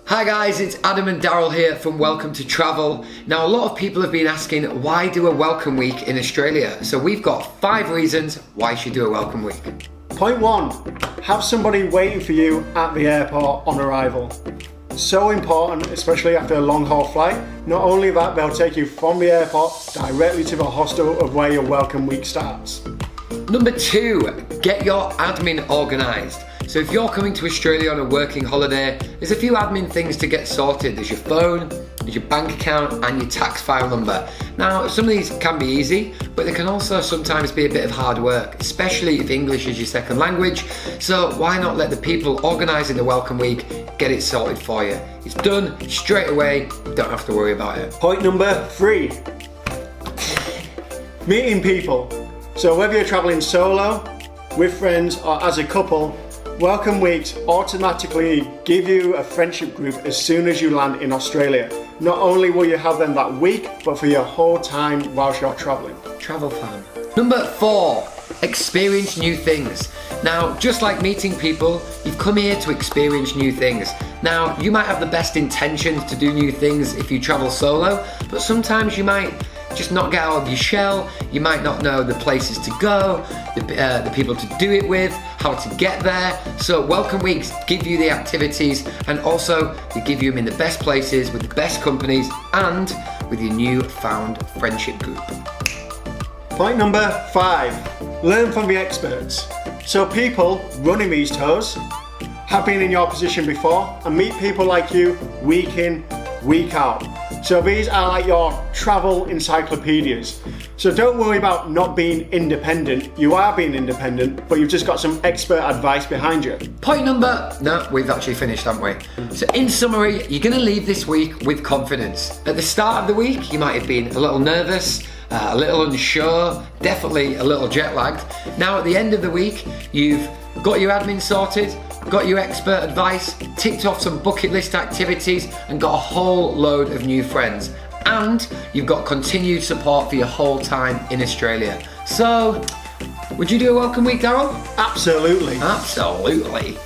Hi guys, it's Adam and Daryl here from Welcome to Travel. Now a lot of people have been asking why do a welcome week in Australia? So we've got 5 reasons why you should do a welcome week. Point 1, have somebody waiting for you at the airport on arrival. So important, especially after a long haul flight. Not only that, they'll take you from the airport directly to the hostel of where your welcome week starts. Number 2, get your admin organised. So if you're coming to Australia on a working holiday, there's a few admin things to get sorted. There's your phone, there's your bank account and your tax file number. Now some of these can be easy, but they can also sometimes be a bit of hard work, especially if English is your second language. So why not let the people organising the welcome week get it sorted for you? It's done straight away, you don't have to worry about it. Point number 3, meeting people. So whether you're traveling solo, with friends or as a couple, welcome weeks automatically give you a friendship group as soon as you land in Australia. Not only will you have them that week, but for your whole time whilst you're traveling. Travel fun. Number 4, experience new things. Now, just like meeting people, you've come here to experience new things. Now, you might have the best intentions to do new things if you travel solo, but sometimes you might just not get out of your shell. You might not know the places to go, the people to do it with, how to get there. So welcome weeks give you the activities, and also they give you them in the best places with the best companies and with your new-found friendship group. Point number 5, learn from the experts. So people running these tours have been in your position before and meet people like you week in, week out. So these are like your travel encyclopedias. So don't worry about not being independent. You are being independent, but you've just got some expert advice behind you. No, we've actually finished, haven't we? So in summary, you're gonna leave this week with confidence. At the start of the week, you might have been a little nervous, a little unsure, definitely a little jet lagged. Now at the end of the week, you've got your admin sorted, got your expert advice, ticked off some bucket list activities and got a whole load of new friends. And you've got continued support for your whole time in Australia. So, would you do a welcome week, Daryl? Absolutely. Absolutely.